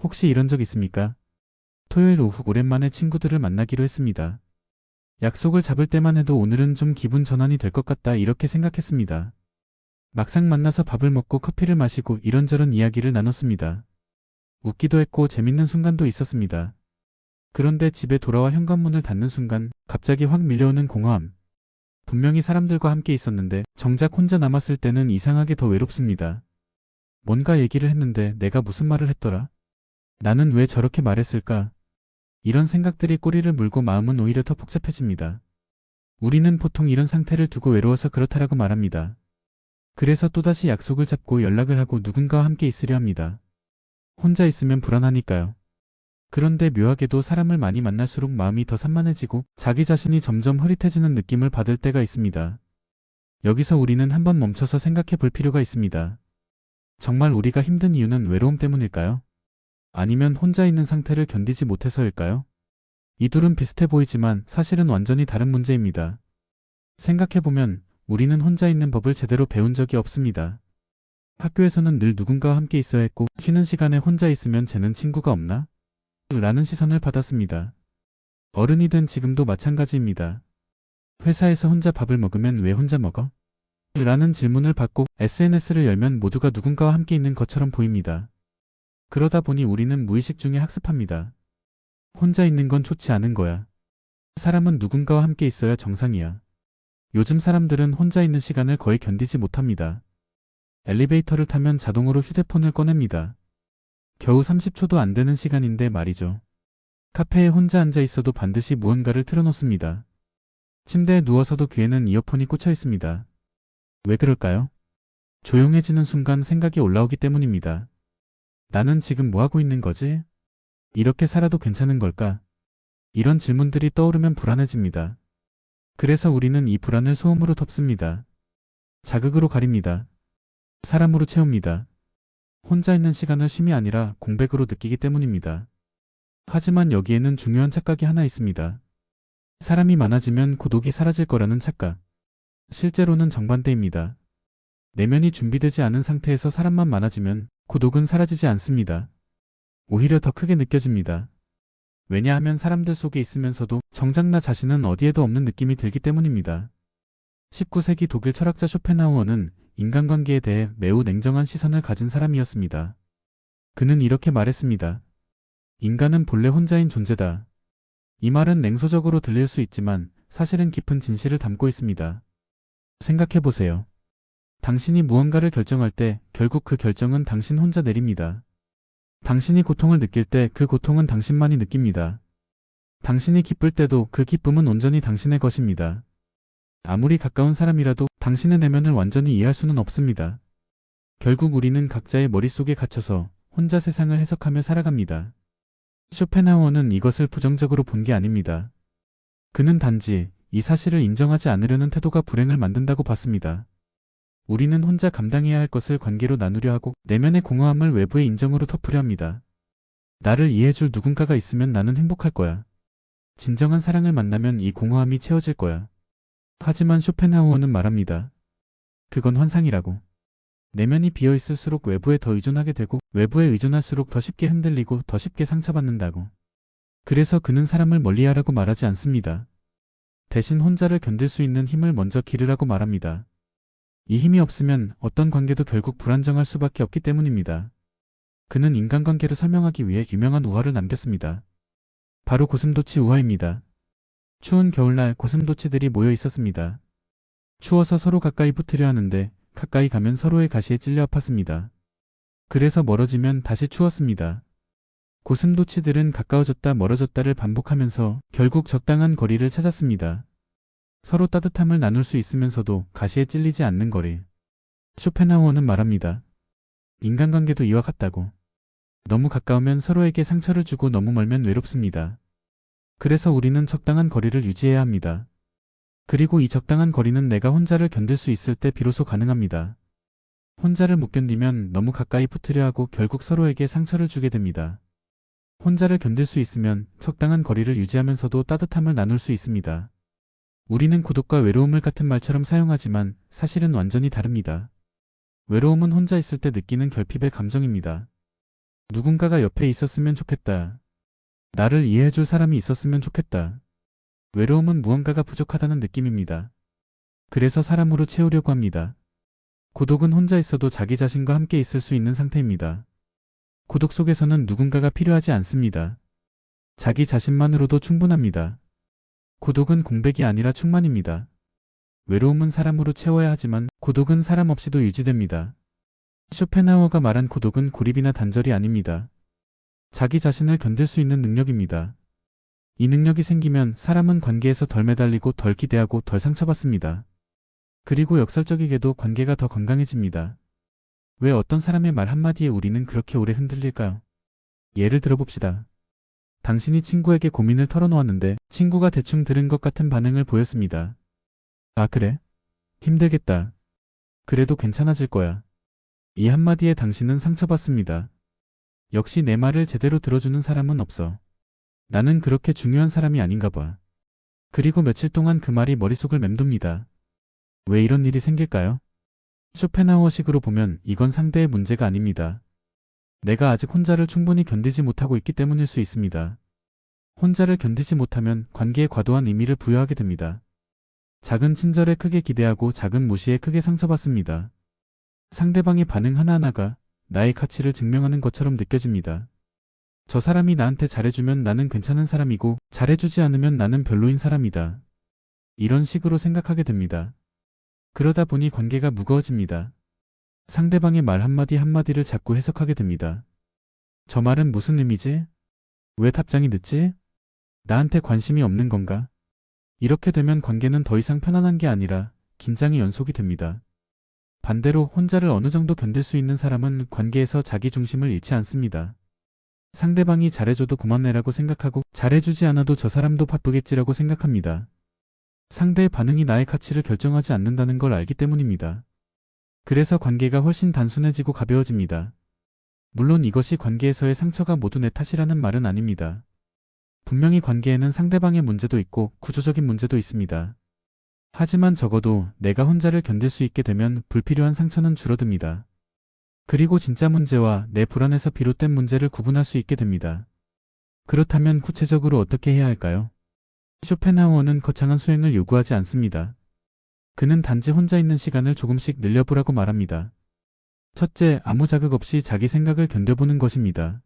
혹시 이런 적 있습니까? 토요일 오후 오랜만에 친구들을 만나기로 했습니다. 약속을 잡을 때만 해도 오늘은 좀 기분 전환이 될 것 같다 이렇게 생각했습니다. 막상 만나서 밥을 먹고 커피를 마시고 이런저런 이야기를 나눴습니다. 웃기도 했고 재밌는 순간도 있었습니다. 그런데 집에 돌아와 현관문을 닫는 순간 갑자기 확 밀려오는 공허함. 분명히 사람들과 함께 있었는데 정작 혼자 남았을 때는 이상하게 더 외롭습니다. 뭔가 얘기를 했는데 내가 무슨 말을 했더라? 나는 왜 저렇게 말했을까? 이런 생각들이 꼬리를 물고 마음은 오히려 더 복잡해집니다. 우리는 보통 이런 상태를 두고 외로워서 그렇다라고 말합니다. 그래서 또다시 약속을 잡고 연락을 하고 누군가와 함께 있으려 합니다. 혼자 있으면 불안하니까요. 그런데 묘하게도 사람을 많이 만날수록 마음이 더 산만해지고 자기 자신이 점점 흐릿해지는 느낌을 받을 때가 있습니다. 여기서 우리는 한번 멈춰서 생각해 볼 필요가 있습니다. 정말 우리가 힘든 이유는 외로움 때문일까요? 아니면 혼자 있는 상태를 견디지 못해서일까요? 이 둘은 비슷해 보이지만 사실은 완전히 다른 문제입니다. 생각해보면 우리는 혼자 있는 법을 제대로 배운 적이 없습니다. 학교에서는 늘 누군가와 함께 있어야 했고 쉬는 시간에 혼자 있으면 쟤는 친구가 없나? 라는 시선을 받았습니다. 어른이 된 지금도 마찬가지입니다. 회사에서 혼자 밥을 먹으면 왜 혼자 먹어? 라는 질문을 받고 SNS를 열면 모두가 누군가와 함께 있는 것처럼 보입니다. 그러다 보니 우리는 무의식 중에 학습합니다. 혼자 있는 건 좋지 않은 거야. 사람은 누군가와 함께 있어야 정상이야. 요즘 사람들은 혼자 있는 시간을 거의 견디지 못합니다. 엘리베이터를 타면 자동으로 휴대폰을 꺼냅니다. 겨우 30초도 안 되는 시간인데 말이죠. 카페에 혼자 앉아 있어도 반드시 무언가를 틀어놓습니다. 침대에 누워서도 귀에는 이어폰이 꽂혀 있습니다. 왜 그럴까요? 조용해지는 순간 생각이 올라오기 때문입니다. 나는 지금 뭐 하고 있는 거지? 이렇게 살아도 괜찮은 걸까? 이런 질문들이 떠오르면 불안해집니다. 그래서 우리는 이 불안을 소음으로 덮습니다. 자극으로 가립니다. 사람으로 채웁니다. 혼자 있는 시간을 쉼이 아니라 공백으로 느끼기 때문입니다. 하지만 여기에는 중요한 착각이 하나 있습니다. 사람이 많아지면 고독이 사라질 거라는 착각. 실제로는 정반대입니다. 내면이 준비되지 않은 상태에서 사람만 많아지면 고독은 사라지지 않습니다. 오히려 더 크게 느껴집니다. 왜냐하면 사람들 속에 있으면서도 정작 나 자신은 어디에도 없는 느낌이 들기 때문입니다. 19세기 독일 철학자 쇼펜하우어는 인간관계에 대해 매우 냉정한 시선을 가진 사람이었습니다. 그는 이렇게 말했습니다. 인간은 본래 혼자인 존재다. 이 말은 냉소적으로 들릴 수 있지만 사실은 깊은 진실을 담고 있습니다. 생각해보세요. 당신이 무언가를 결정할 때 결국 그 결정은 당신 혼자 내립니다. 당신이 고통을 느낄 때 그 고통은 당신만이 느낍니다. 당신이 기쁠 때도 그 기쁨은 온전히 당신의 것입니다. 아무리 가까운 사람이라도 당신의 내면을 완전히 이해할 수는 없습니다. 결국 우리는 각자의 머릿속에 갇혀서 혼자 세상을 해석하며 살아갑니다. 쇼펜하우어는 이것을 부정적으로 본 게 아닙니다. 그는 단지 이 사실을 인정하지 않으려는 태도가 불행을 만든다고 봤습니다. 우리는 혼자 감당해야 할 것을 관계로 나누려 하고 내면의 공허함을 외부의 인정으로 덮으려 합니다. 나를 이해해줄 누군가가 있으면 나는 행복할 거야. 진정한 사랑을 만나면 이 공허함이 채워질 거야. 하지만 쇼펜하우어는 말합니다. 그건 환상이라고. 내면이 비어있을수록 외부에 더 의존하게 되고 외부에 의존할수록 더 쉽게 흔들리고 더 쉽게 상처받는다고. 그래서 그는 사람을 멀리하라고 말하지 않습니다. 대신 혼자를 견딜 수 있는 힘을 먼저 기르라고 말합니다. 이 힘이 없으면 어떤 관계도 결국 불안정할 수밖에 없기 때문입니다. 그는 인간관계를 설명하기 위해 유명한 우화를 남겼습니다. 바로 고슴도치 우화입니다. 추운 겨울날 고슴도치들이 모여 있었습니다. 추워서 서로 가까이 붙으려 하는데 가까이 가면 서로의 가시에 찔려 아팠습니다. 그래서 멀어지면 다시 추웠습니다. 고슴도치들은 가까워졌다 멀어졌다를 반복하면서 결국 적당한 거리를 찾았습니다. 서로 따뜻함을 나눌 수 있으면서도 가시에 찔리지 않는 거리. 쇼펜하우어는 말합니다. 인간관계도 이와 같다고. 너무 가까우면 서로에게 상처를 주고 너무 멀면 외롭습니다. 그래서 우리는 적당한 거리를 유지해야 합니다. 그리고 이 적당한 거리는 내가 혼자를 견딜 수 있을 때 비로소 가능합니다. 혼자를 못 견디면 너무 가까이 붙으려 하고 결국 서로에게 상처를 주게 됩니다. 혼자를 견딜 수 있으면 적당한 거리를 유지하면서도 따뜻함을 나눌 수 있습니다. 우리는 고독과 외로움을 같은 말처럼 사용하지만 사실은 완전히 다릅니다. 외로움은 혼자 있을 때 느끼는 결핍의 감정입니다. 누군가가 옆에 있었으면 좋겠다. 나를 이해해줄 사람이 있었으면 좋겠다. 외로움은 무언가가 부족하다는 느낌입니다. 그래서 사람으로 채우려고 합니다. 고독은 혼자 있어도 자기 자신과 함께 있을 수 있는 상태입니다. 고독 속에서는 누군가가 필요하지 않습니다. 자기 자신만으로도 충분합니다. 고독은 공백이 아니라 충만입니다. 외로움은 사람으로 채워야 하지만 고독은 사람 없이도 유지됩니다. 쇼펜하우어가 말한 고독은 고립이나 단절이 아닙니다. 자기 자신을 견딜 수 있는 능력입니다. 이 능력이 생기면 사람은 관계에서 덜 매달리고 덜 기대하고 덜 상처받습니다. 그리고 역설적이게도 관계가 더 건강해집니다. 왜 어떤 사람의 말 한마디에 우리는 그렇게 오래 흔들릴까요? 예를 들어봅시다. 당신이 친구에게 고민을 털어놓았는데 친구가 대충 들은 것 같은 반응을 보였습니다. 아, 그래? 힘들겠다. 그래도 괜찮아질 거야. 이 한마디에 당신은 상처받습니다. 역시 내 말을 제대로 들어주는 사람은 없어. 나는 그렇게 중요한 사람이 아닌가 봐. 그리고 며칠 동안 그 말이 머릿속을 맴돕니다. 왜 이런 일이 생길까요? 쇼펜하우어식으로 보면 이건 상대의 문제가 아닙니다. 내가 아직 혼자를 충분히 견디지 못하고 있기 때문일 수 있습니다. 혼자를 견디지 못하면 관계에 과도한 의미를 부여하게 됩니다. 작은 친절에 크게 기대하고 작은 무시에 크게 상처받습니다. 상대방의 반응 하나하나가 나의 가치를 증명하는 것처럼 느껴집니다. 저 사람이 나한테 잘해주면 나는 괜찮은 사람이고 잘해주지 않으면 나는 별로인 사람이다. 이런 식으로 생각하게 됩니다. 그러다 보니 관계가 무거워집니다. 상대방의 말 한마디 한마디를 자꾸 해석하게 됩니다. 저 말은 무슨 의미지? 왜 답장이 늦지? 나한테 관심이 없는 건가? 이렇게 되면 관계는 더 이상 편안한 게 아니라 긴장의 연속이 됩니다. 반대로 혼자를 어느 정도 견딜 수 있는 사람은 관계에서 자기 중심을 잃지 않습니다. 상대방이 잘해줘도 고맙네라고 생각하고 잘해주지 않아도 저 사람도 바쁘겠지라고 생각합니다. 상대의 반응이 나의 가치를 결정하지 않는다는 걸 알기 때문입니다. 그래서 관계가 훨씬 단순해지고 가벼워집니다. 물론 이것이 관계에서의 상처가 모두 내 탓이라는 말은 아닙니다. 분명히 관계에는 상대방의 문제도 있고 구조적인 문제도 있습니다. 하지만 적어도 내가 혼자를 견딜 수 있게 되면 불필요한 상처는 줄어듭니다. 그리고 진짜 문제와 내 불안에서 비롯된 문제를 구분할 수 있게 됩니다. 그렇다면 구체적으로 어떻게 해야 할까요? 쇼펜하우어는 거창한 수행을 요구하지 않습니다. 그는 단지 혼자 있는 시간을 조금씩 늘려보라고 말합니다. 첫째, 아무 자극 없이 자기 생각을 견뎌보는 것입니다.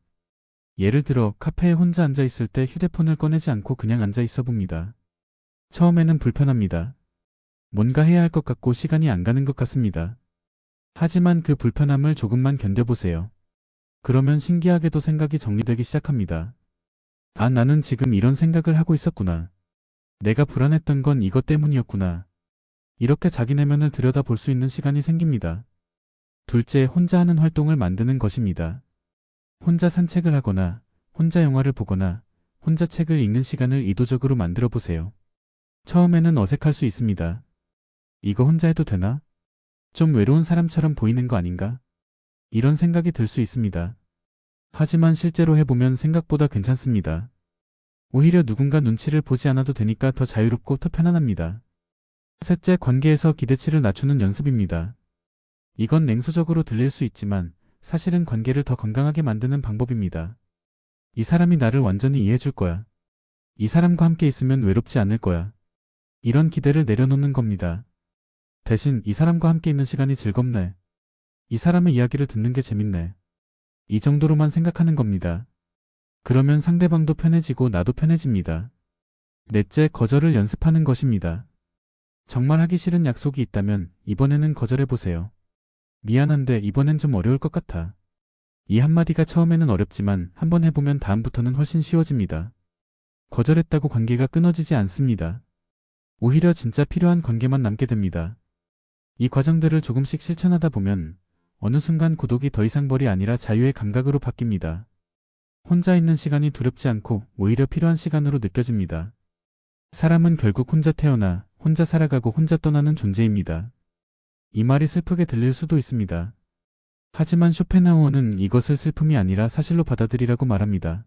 예를 들어 카페에 혼자 앉아 있을 때 휴대폰을 꺼내지 않고 그냥 앉아 있어 봅니다. 처음에는 불편합니다. 뭔가 해야 할 것 같고 시간이 안 가는 것 같습니다. 하지만 그 불편함을 조금만 견뎌보세요. 그러면 신기하게도 생각이 정리되기 시작합니다. 아, 나는 지금 이런 생각을 하고 있었구나. 내가 불안했던 건 이것 때문이었구나. 이렇게 자기 내면을 들여다볼 수 있는 시간이 생깁니다. 둘째, 혼자 하는 활동을 만드는 것입니다. 혼자 산책을 하거나, 혼자 영화를 보거나, 혼자 책을 읽는 시간을 의도적으로 만들어 보세요. 처음에는 어색할 수 있습니다. 이거 혼자 해도 되나? 좀 외로운 사람처럼 보이는 거 아닌가? 이런 생각이 들 수 있습니다. 하지만 실제로 해보면 생각보다 괜찮습니다. 오히려 누군가 눈치를 보지 않아도 되니까 더 자유롭고 더 편안합니다. 셋째, 관계에서 기대치를 낮추는 연습입니다. 이건 냉소적으로 들릴 수 있지만 사실은 관계를 더 건강하게 만드는 방법입니다. 이 사람이 나를 완전히 이해해줄 거야. 이 사람과 함께 있으면 외롭지 않을 거야. 이런 기대를 내려놓는 겁니다. 대신 이 사람과 함께 있는 시간이 즐겁네. 이 사람의 이야기를 듣는 게 재밌네. 이 정도로만 생각하는 겁니다. 그러면 상대방도 편해지고 나도 편해집니다. 넷째, 거절을 연습하는 것입니다. 정말 하기 싫은 약속이 있다면 이번에는 거절해보세요. 미안한데 이번엔 좀 어려울 것 같아. 이 한마디가 처음에는 어렵지만 한번 해보면 다음부터는 훨씬 쉬워집니다. 거절했다고 관계가 끊어지지 않습니다. 오히려 진짜 필요한 관계만 남게 됩니다. 이 과정들을 조금씩 실천하다 보면 어느 순간 고독이 더 이상 벌이 아니라 자유의 감각으로 바뀝니다. 혼자 있는 시간이 두렵지 않고 오히려 필요한 시간으로 느껴집니다. 사람은 결국 혼자 태어나 혼자 살아가고 혼자 떠나는 존재입니다. 이 말이 슬프게 들릴 수도 있습니다. 하지만 쇼펜하우어는 이것을 슬픔이 아니라 사실로 받아들이라고 말합니다.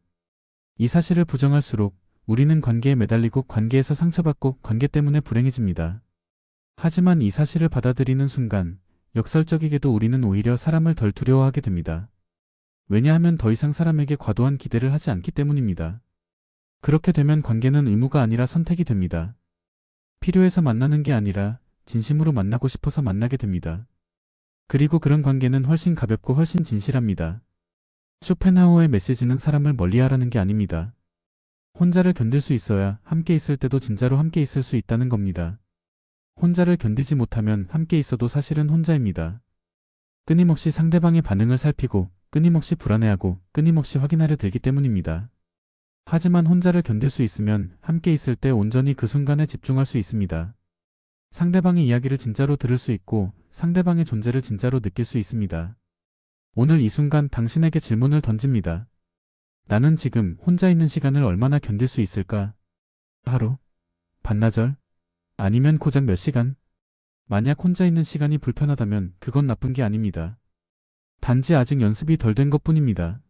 이 사실을 부정할수록 우리는 관계에 매달리고 관계에서 상처받고 관계 때문에 불행해집니다. 하지만 이 사실을 받아들이는 순간 역설적이게도 우리는 오히려 사람을 덜 두려워하게 됩니다. 왜냐하면 더 이상 사람에게 과도한 기대를 하지 않기 때문입니다. 그렇게 되면 관계는 의무가 아니라 선택이 됩니다. 필요해서 만나는 게 아니라 진심으로 만나고 싶어서 만나게 됩니다. 그리고 그런 관계는 훨씬 가볍고 훨씬 진실합니다. 쇼펜하우어의 메시지는 사람을 멀리하라는 게 아닙니다. 혼자를 견딜 수 있어야 함께 있을 때도 진짜로 함께 있을 수 있다는 겁니다. 혼자를 견디지 못하면 함께 있어도 사실은 혼자입니다. 끊임없이 상대방의 반응을 살피고 끊임없이 불안해하고 끊임없이 확인하려 들기 때문입니다. 하지만 혼자를 견딜 수 있으면 함께 있을 때 온전히 그 순간에 집중할 수 있습니다. 상대방의 이야기를 진짜로 들을 수 있고 상대방의 존재를 진짜로 느낄 수 있습니다. 오늘 이 순간 당신에게 질문을 던집니다. 나는 지금 혼자 있는 시간을 얼마나 견딜 수 있을까? 하루? 반나절? 아니면 고작 몇 시간? 만약 혼자 있는 시간이 불편하다면 그건 나쁜 게 아닙니다. 단지 아직 연습이 덜 된 것뿐입니다.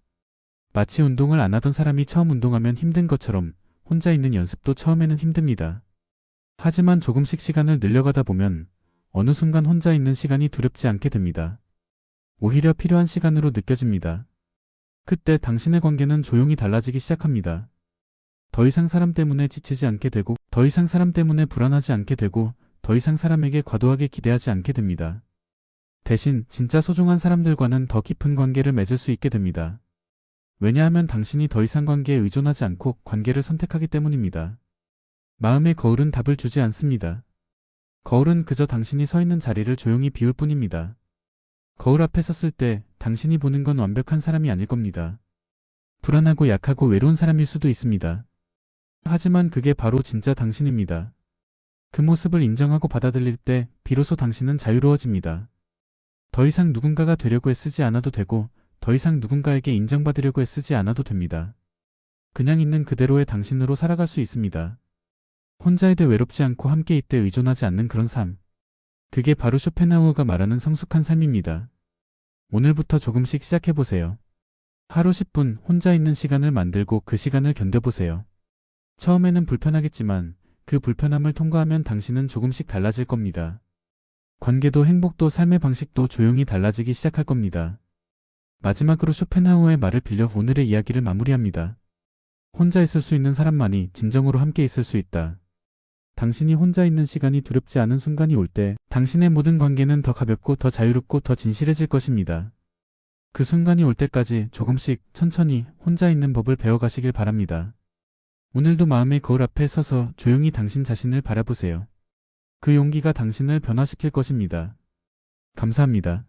마치 운동을 안 하던 사람이 처음 운동하면 힘든 것처럼 혼자 있는 연습도 처음에는 힘듭니다. 하지만 조금씩 시간을 늘려가다 보면 어느 순간 혼자 있는 시간이 두렵지 않게 됩니다. 오히려 필요한 시간으로 느껴집니다. 그때 당신의 관계는 조용히 달라지기 시작합니다. 더 이상 사람 때문에 지치지 않게 되고, 더 이상 사람 때문에 불안하지 않게 되고, 더 이상 사람에게 과도하게 기대하지 않게 됩니다. 대신 진짜 소중한 사람들과는 더 깊은 관계를 맺을 수 있게 됩니다. 왜냐하면 당신이 더 이상 관계에 의존하지 않고 관계를 선택하기 때문입니다. 마음의 거울은 답을 주지 않습니다. 거울은 그저 당신이 서 있는 자리를 조용히 비울 뿐입니다. 거울 앞에 섰을 때 당신이 보는 건 완벽한 사람이 아닐 겁니다. 불안하고 약하고 외로운 사람일 수도 있습니다. 하지만 그게 바로 진짜 당신입니다. 그 모습을 인정하고 받아들일 때 비로소 당신은 자유로워집니다. 더 이상 누군가가 되려고 애쓰지 않아도 되고 더 이상 누군가에게 인정받으려고 애쓰지 않아도 됩니다. 그냥 있는 그대로의 당신으로 살아갈 수 있습니다. 혼자에 대해 외롭지 않고 함께 있되 의존하지 않는 그런 삶. 그게 바로 쇼펜하우어가 말하는 성숙한 삶입니다. 오늘부터 조금씩 시작해보세요. 하루 10분 혼자 있는 시간을 만들고 그 시간을 견뎌보세요. 처음에는 불편하겠지만 그 불편함을 통과하면 당신은 조금씩 달라질 겁니다. 관계도 행복도 삶의 방식도 조용히 달라지기 시작할 겁니다. 마지막으로 쇼펜하우어의 말을 빌려 오늘의 이야기를 마무리합니다. 혼자 있을 수 있는 사람만이 진정으로 함께 있을 수 있다. 당신이 혼자 있는 시간이 두렵지 않은 순간이 올 때 당신의 모든 관계는 더 가볍고 더 자유롭고 더 진실해질 것입니다. 그 순간이 올 때까지 조금씩 천천히 혼자 있는 법을 배워가시길 바랍니다. 오늘도 마음의 거울 앞에 서서 조용히 당신 자신을 바라보세요. 그 용기가 당신을 변화시킬 것입니다. 감사합니다.